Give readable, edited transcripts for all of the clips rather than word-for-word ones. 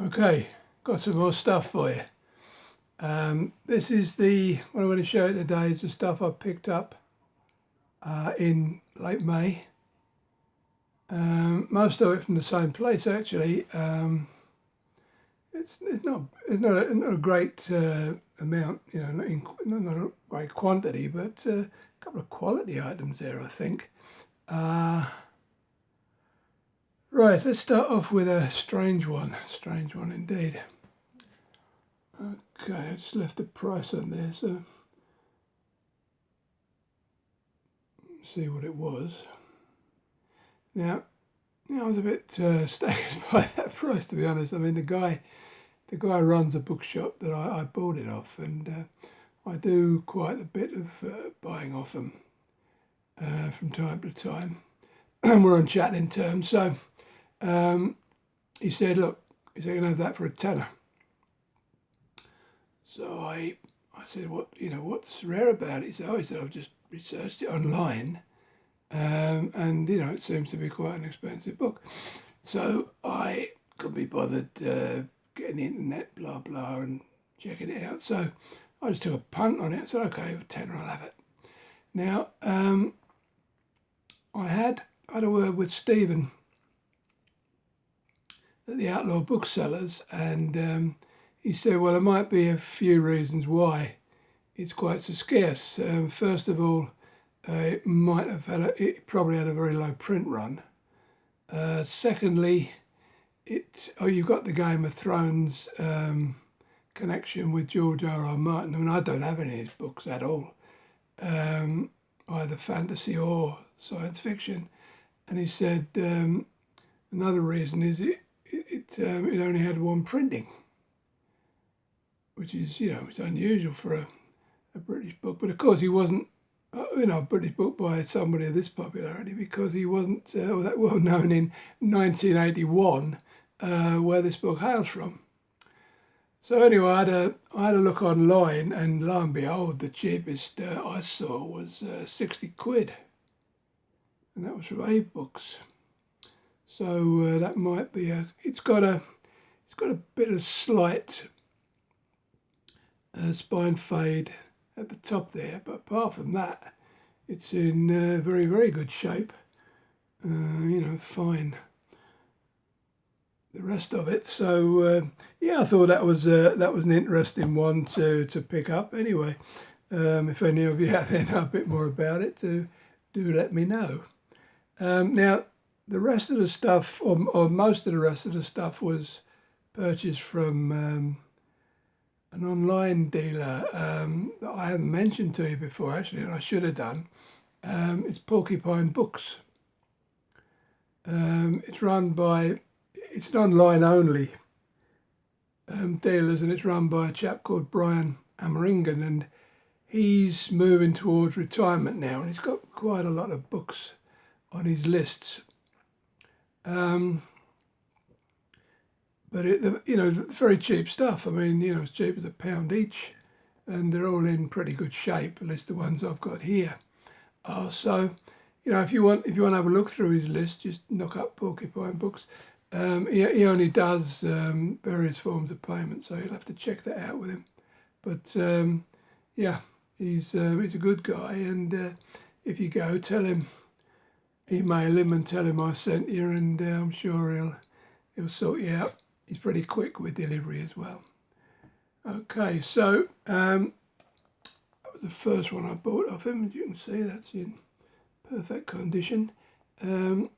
Okay, got some more stuff for you. This is what I want to show you today is the stuff I picked up in late May. Most of it from the same place actually. It's not a great amount, not a great quantity, but a couple of quality items there, I think. Right, let's start off with a strange one indeed. Okay, I just left the price on there, so see what it was. Now I was a bit staggered by that price, to be honest. I mean, the guy runs a bookshop that I bought it off, and I do quite a bit of buying off him from time to time. We're on chatting terms, so he said, "Look, he said, you can have that for a tenner." So I said, what's rare about it? He said, I've just researched it online, and it seems to be quite an expensive book. So I couldn't be bothered getting the internet, blah blah, and checking it out. So I just took a punt on it. I said, okay, for tenner I'll have it. Now I had a word with Stephen at the Outlaw Booksellers, and he said, well, there might be a few reasons why it's quite so scarce. First of all, it probably had a very low print run. Secondly, you've got the Game of Thrones connection with George R.R. Martin. I mean, I don't have any of his books at all, either fantasy or science fiction. And he said another reason is it only had one printing, which is, it's unusual for a British book. But of course he wasn't, a British book by somebody of this popularity, because he wasn't that well known in 1981, where this book hails from. So anyway, I had a look online, and lo and behold, the cheapest I saw was 60 quid. And that was from Abe Books. So that might be it's got a bit of slight spine fade at the top there, but apart from that, it's in very, very good shape. Fine. The rest of it. So I thought that was an interesting one to pick up. Anyway, if any of you out there know a bit more about it, do let me know. Now, the rest of the stuff, or most of the rest of the stuff, was purchased from an online dealer that I haven't mentioned to you before, actually, and I should have done. It's Porcupine Books. It's an online only dealers, and it's run by a chap called Brian Ameringan, and he's moving towards retirement now, and he's got quite a lot of books on his lists. But very cheap stuff. I mean, it's cheap as £1 each, and they're all in pretty good shape. At least the ones I've got here are. So, if you want to have a look through his list, just knock up Porcupine Books. He only does various forms of payment, so you'll have to check that out with him. But he's a good guy, and if you go, email him and tell him I sent you, and I'm sure he'll sort you out. He's pretty quick with delivery as well. Okay, so that was the first one I bought off him. As you can see, that's in perfect condition. To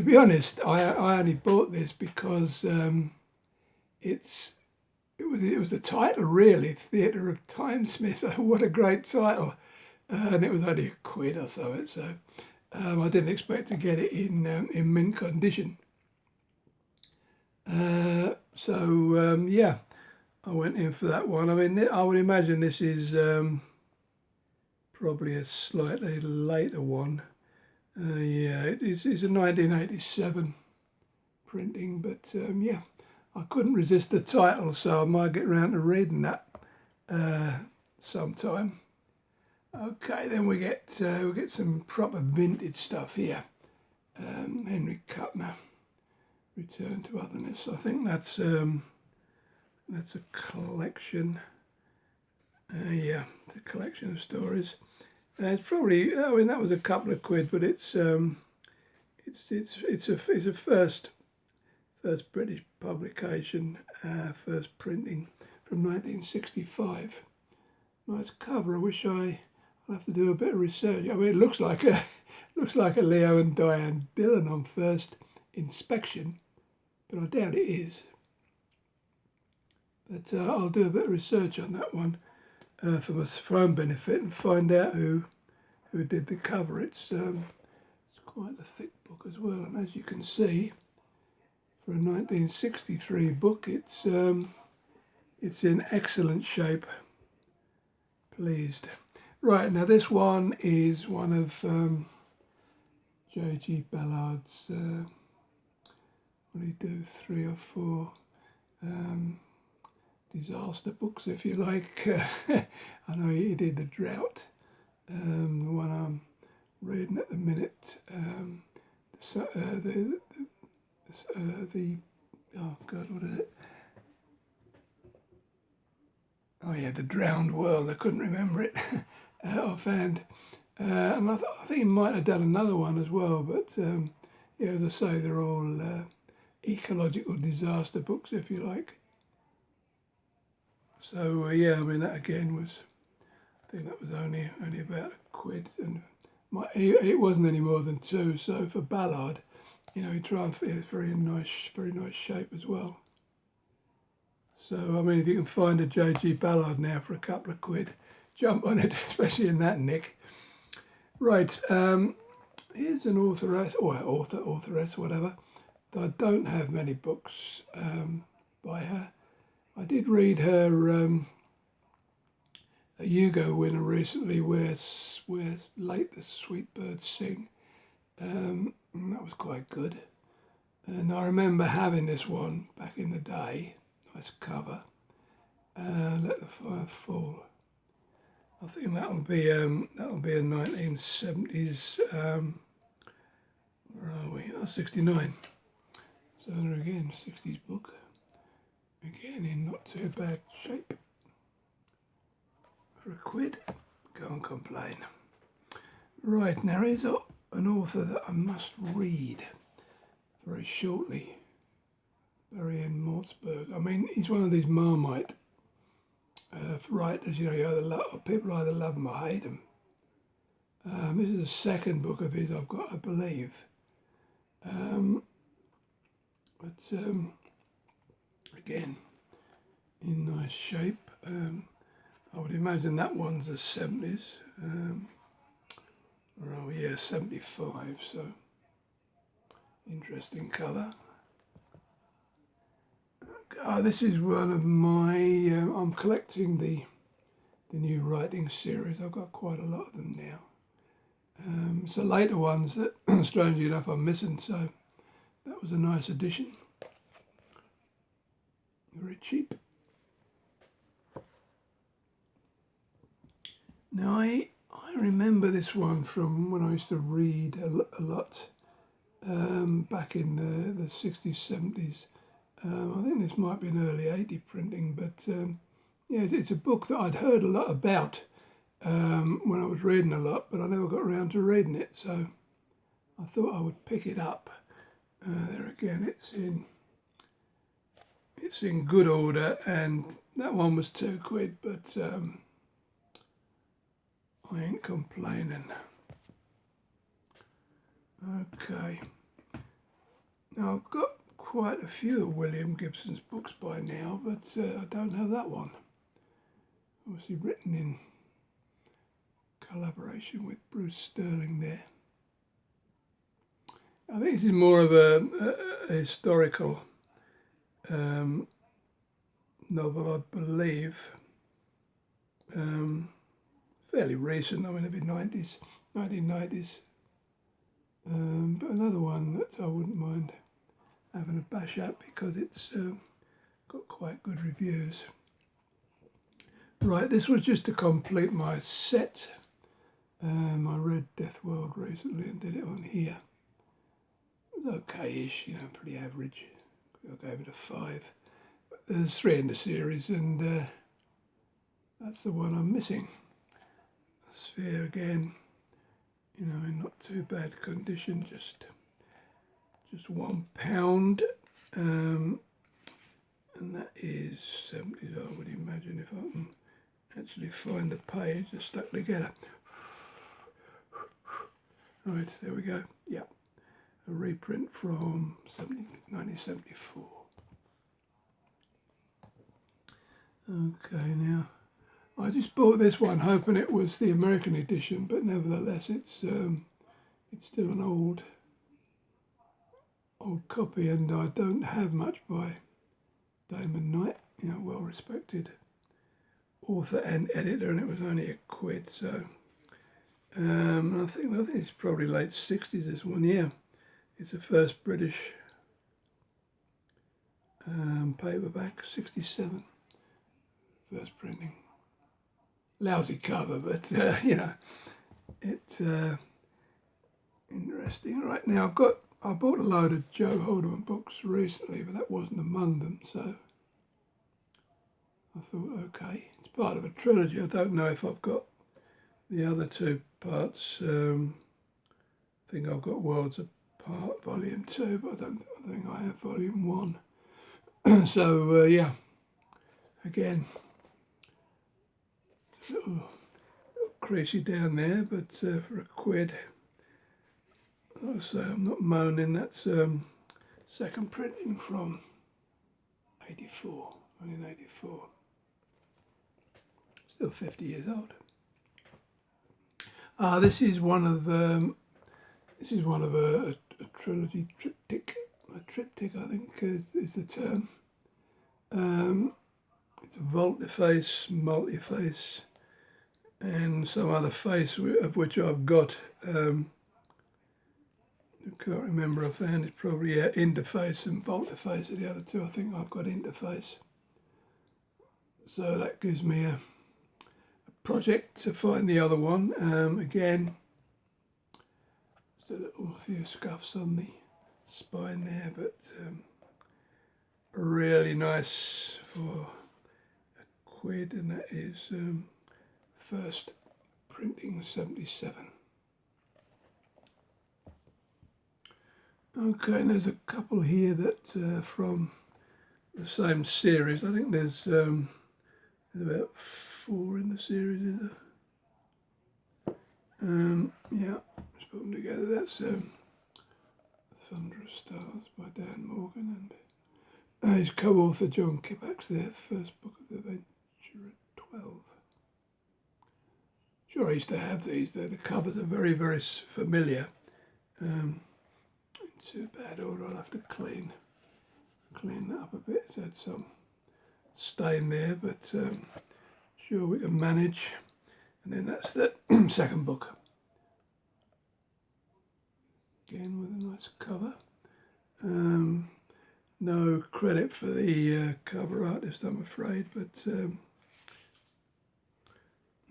be honest, I only bought this because it was the title, really, Theatre of Timesmith. What a great title. And it was only £1 or something, so I didn't expect to get it in mint condition. I went in for that one. I mean, I would imagine this is probably a slightly later one. It's a 1987 printing, but I couldn't resist the title, so I might get around to reading that sometime. Okay, then we get some proper vintage stuff here. Henry Kuttner, Return to Otherness. I think that's That's a collection. Yeah, it's a collection of stories. It's probably, I mean, that was a couple of quid, but it's a first British publication, first printing from 1965. Nice cover. I wish I'll have to do a bit of research. I mean, it looks like a Leo and Diane Dillon on first inspection, but I doubt it is. But I'll do a bit of research on that one for my own benefit and find out who did the cover. It's quite a thick book as well, and as you can see, for a 1963 book, it's in excellent shape. Pleased. Right, now this one is one of J.G. Ballard's, what did he do, 3 or 4 disaster books, if you like. I know he did The Drought, the one I'm reading at the minute, oh God, what is it? Oh yeah, The Drowned World. I couldn't remember it offhand. And I think he might have done another one as well, but yeah, as I say, they're all ecological disaster books, if you like. So yeah, I mean, that again was, I think that was only about a quid, and it wasn't any more than 2. So for Ballard, you know, he tried, it's very nice shape as well. So I mean, if you can find a J.G. Ballard now for a couple of quid, jump on it, especially in that nick. Right, here's an authoress, or authoress, whatever. I don't have many books by her. I did read her a Hugo winner recently, where Late the Sweet Birds Sing. That was quite good. And I remember having this one back in the day. Nice cover. Let the Fire Fall. I think that'll be a 1970s. Where are we? Oh, 69. So there again, 60s book. Again, in not too bad shape. For a quid, can't complain. Right, now here's an author that I must read very shortly. Barry N. Mortsberg. I mean, he's one of these Marmite writers, you know, people either love him or hate him. This is the second book of his I've got, I believe. But again, in nice shape. I would imagine that one's the 70s. Oh yeah, 75, so interesting cover. This is one of my, I'm collecting the new writing series. I've got quite a lot of them now. So later ones that, strangely enough, I'm missing, so that was a nice addition. Very cheap. Now, I remember this one from when I used to read a lot back in the 60s, 70s. I think this might be an early 80 printing, but yeah, it's a book that I'd heard a lot about when I was reading a lot, but I never got around to reading it, so I thought I would pick it up. There again, it's in good order, and that one was 2 quid, but I ain't complaining. Okay. Now I've got quite a few of William Gibson's books by now, but I don't have that one. Obviously written in collaboration with Bruce Sterling there. I think this is more of a historical novel, I believe. Fairly recent, I mean, it'd be 1990s. But another one that I wouldn't mind having a bash at because it's got quite good reviews. Right, this was just to complete my set. I read Death World recently and did it on here. It was okay-ish, you know, pretty average. I gave it a 5. there's 3 in the series, and that's the one I'm missing. Sphere again, you know, in not too bad condition, just £1, and that is 70. I would imagine, if I can actually find the page, they're stuck together. Right, there we go. Yeah, a reprint from 1974. Okay, now I just bought this one hoping it was the American edition, but nevertheless it's still an old copy, and I don't have much by Damon Knight, you know, well respected author and editor, and it was only £1, so I think it's probably late 60s, this one. Yeah, it's the first British paperback, 67, first printing. Lousy cover, but you know, it's interesting. Right now, I bought a load of Joe Haldeman books recently, but that wasn't among them, so I thought, okay, it's part of a trilogy. I don't know if I've got the other 2 parts. I think I've got Worlds Apart Volume 2, but I think I have Volume 1. So yeah, again, a little creasy down there, but for £1, like I say, I'm not moaning. That's second printing from 1984. Still 50 years old. This is one of a trilogy, triptych. A triptych, I think, is the term. It's volte-face, multi-face, and some other face of which I've got. I can't remember offhand. It's probably interface and volte-face are the other 2. I think I've got interface. So that gives me a project to find the other one. Again, just a few scuffs on the spine there, but really nice for £1, and that is first printing 77. Okay, and there's a couple here that from the same series. I think there's about 4 in the series, is there? Yeah, let's put them together. That's Thunderous Stars by Dan Morgan, and his co-author John Kippack's their first book of the Adventure 12. Sure, I used to have these. The covers are very, very familiar. In too bad order. I'll have to clean that up a bit. It's had some stain there, but sure we can manage. And then that's the second book. Again with a nice cover. No credit for the cover artist, I'm afraid, but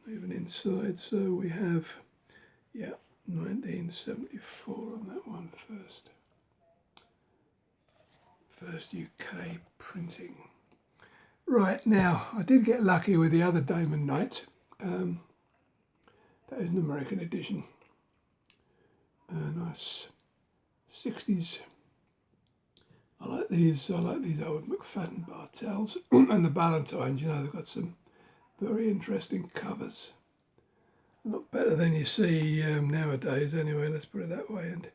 even inside. So we have, 1974 on that one first. First UK printing. Right, now, I did get lucky with the other Damon Knight. That is an American edition. Nice 60s. I like these old McFadden Bartells and the Ballantines. You know, they've got some very interesting covers. A lot better than you see nowadays. Anyway, let's put it that way. And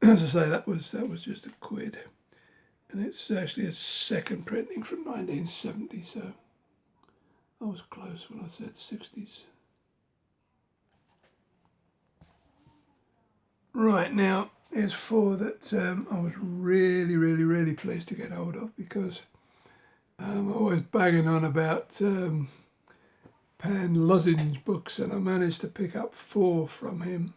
as I say, that was just £1, and it's actually a second printing from 1970. So I was close when I said 60s. Right, now, here's 4 that I was really, really, really pleased to get hold of, because I'm always banging on about Pan Lozenge books, and I managed to pick up 4 from him.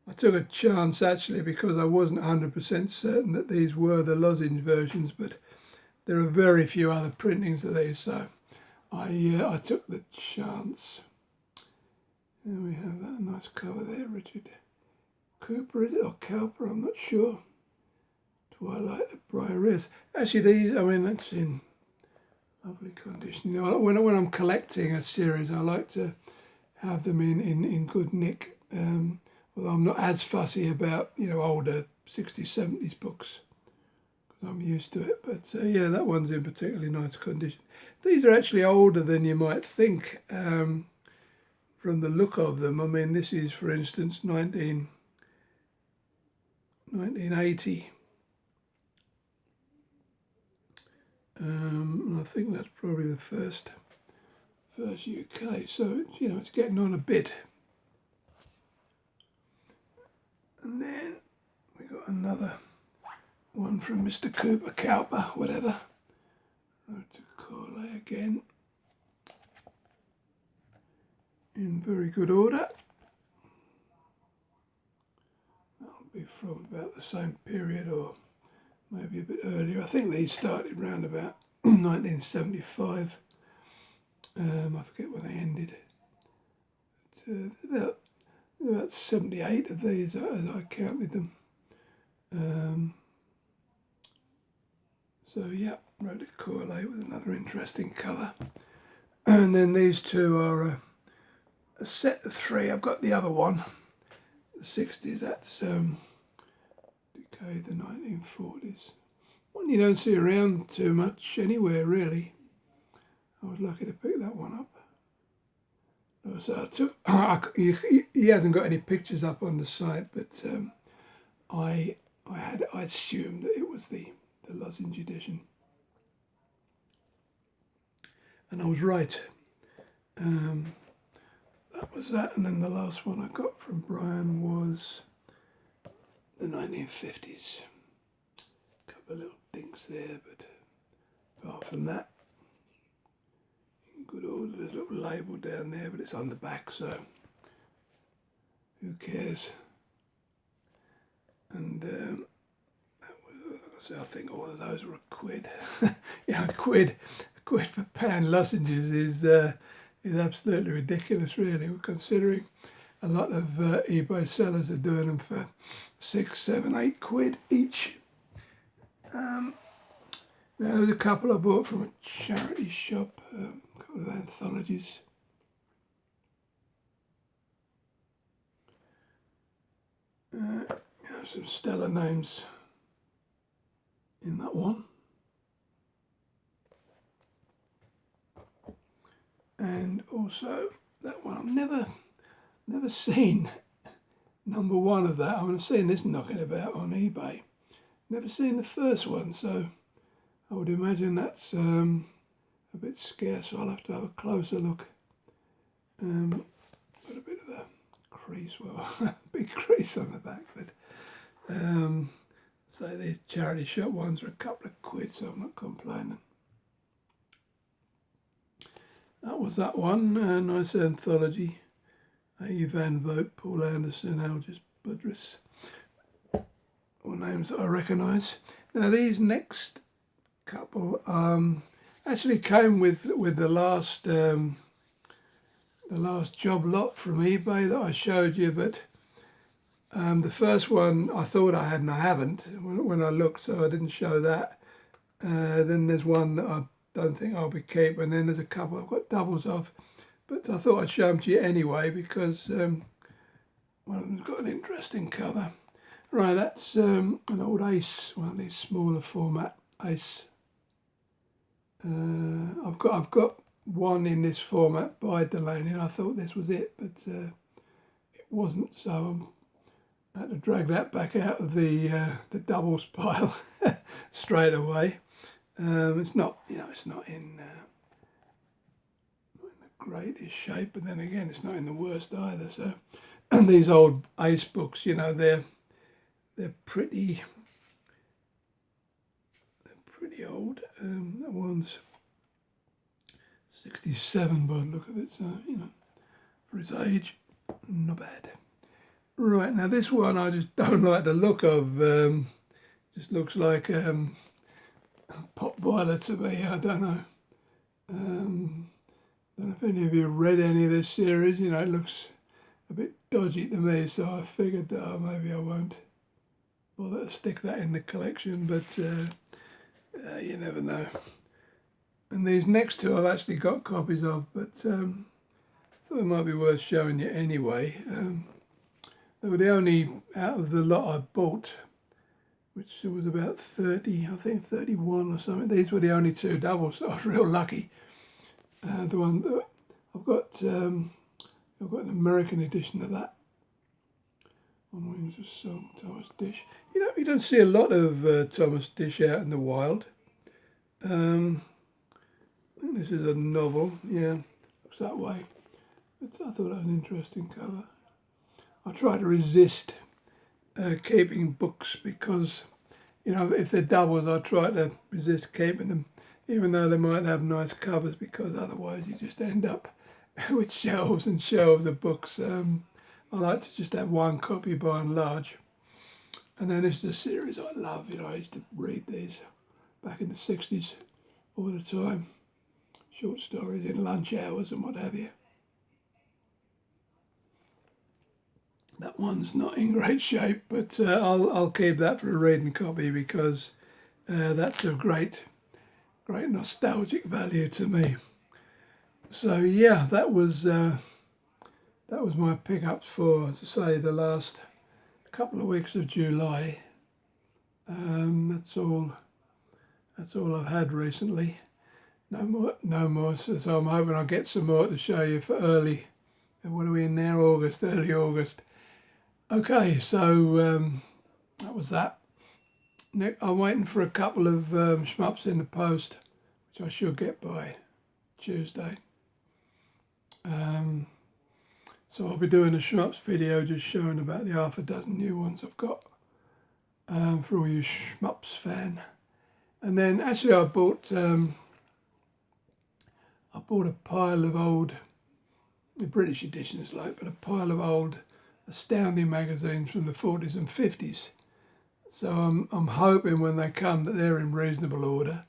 I took a chance, actually, because I wasn't 100% certain that these were the Lozenge versions, but there are very few other printings of these, so I took the chance. There we have that nice cover there, Richard Cooper, is it, or Cowper, I'm not sure. Twilight of Briar. Actually, these, I mean, that's in lovely condition. You know, when I'm collecting a series, I like to have them in good nick. Although I'm not as fussy about, you know, older 60s, 70s books, because I'm used to it. But yeah, that one's in particularly nice condition. These are actually older than you might think from the look of them. I mean, this is, for instance, 1980. And I think that's probably the first UK. So, you know, it's getting on a bit. And then we got another one from Mr. Cooper, Cowper, whatever. To Corley again. In very good order. That'll be from about the same period or maybe a bit earlier. I think these started around about 1975. I forget when they ended. But, about 78 of these as I counted them. So yeah, wrote it correlate with another interesting cover. And then these two are a set of three. I've got the other one, the 60s, that's Decay the 1940s. One you don't see around too much anywhere really. I was lucky to pick that one up. So I took, he hasn't got any pictures up on the site, but I assumed that it was the lozenge edition. And I was right. That was that, and then the last one I got from Brian was the 1950s. A couple of little dinks there, but apart from that, in good order. There's a little label down there, but it's on the back, so who cares? And that was, like I say, I think all of those were a quid. Yeah, a quid for pound lozenges is absolutely ridiculous, really, considering a lot of eBay sellers are doing them for 6, 7, 8 quid each. Now, there's a couple I bought from a charity shop, a couple of anthologies. Some stellar names in that one. And also that one, I've never seen number one of that. I've seen this knocking about on eBay. Never seen the first one, so I would imagine that's a bit scarce, so I'll have to have a closer look. Got a bit of a crease, well, big crease on the back, but so these charity shop ones are a couple of quid, so I'm not complaining. That was that one, nice anthology. A. Van Vogt, Paul Anderson, Algis Budrus, all names that I recognise. Now these next couple actually came with the last job lot from eBay that I showed you, but the first one I thought I had and I haven't when I looked, so I didn't show that. Then there's one that I don't think I'll be keeping, and then there's a couple I've got doubles of, but I thought I'd show them to you anyway because one of them's got an interesting cover. Right, that's an old Ace, one of these smaller format Ace. I've got one in this format by Delaney, and I thought this was it, but it wasn't, so I had to drag that back out of the doubles pile straight away. It's not, it's not in the greatest shape, but then again, it's not in the worst either. So, and these old Ace books, they're pretty old. That one's 67 by the look of it, so for its age, not bad. Right, now this one I just don't like the look of. Just looks like pot boiler to me. I don't know. Don't know if any of you have read any of this series. It looks a bit dodgy to me, so I figured that maybe I won't bother to stick that in the collection, but you never know. And these next two I've actually got copies of, but I thought it might be worth showing you anyway. They were the only, out of the lot I bought, which was about 30, I think 31 or something. These were the only two doubles, so I was real lucky. The one that I've got an American edition of that. On Wings of Song, Thomas Dish. You don't see a lot of Thomas Dish out in the wild. I think this is a novel. Yeah, looks that way. But I thought that was an interesting cover. I try to resist keeping books because, if they're doubles, I try to resist keeping them, even though they might have nice covers, because otherwise you just end up with shelves and shelves of books. I like to just have one copy by and large. And then this is a series I love. I used to read these back in the 60s all the time. Short stories in lunch hours and what have you. That one's not in great shape, but I'll keep that for a reading copy because that's of great nostalgic value to me. So yeah, that was my pickups for, as I say, the last couple of weeks of July. That's all I've had recently. No more. So I'm hoping I'll get some more to show you for early. What are we in now? Early August. Okay, so that was that. I'm waiting for a couple of shmups in the post, which I should get by Tuesday. So I'll be doing a shmups video just showing about the half a dozen new ones I've got for all you shmups fan. And then actually I bought a pile of old, the British edition is like, but a pile of old Astounding magazines from the 40s and 50s. So I'm hoping when they come that they're in reasonable order,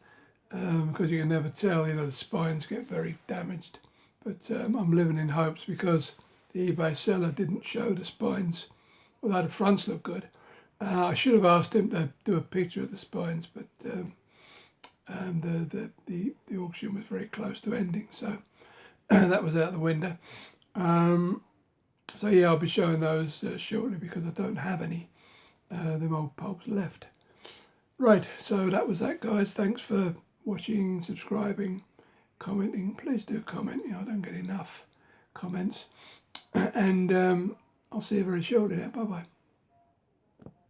because you can never tell, the spines get very damaged. But I'm living in hopes because the eBay seller didn't show the spines, although the fronts look good. I should have asked him to do a picture of the spines, but the auction was very close to ending, so that was out the window. So yeah, I'll be showing those shortly because I don't have any them old pulps left. Right, so that was that, guys. Thanks for watching, subscribing, commenting. Please do comment. I don't get enough comments. And I'll see you very shortly now. Bye-bye.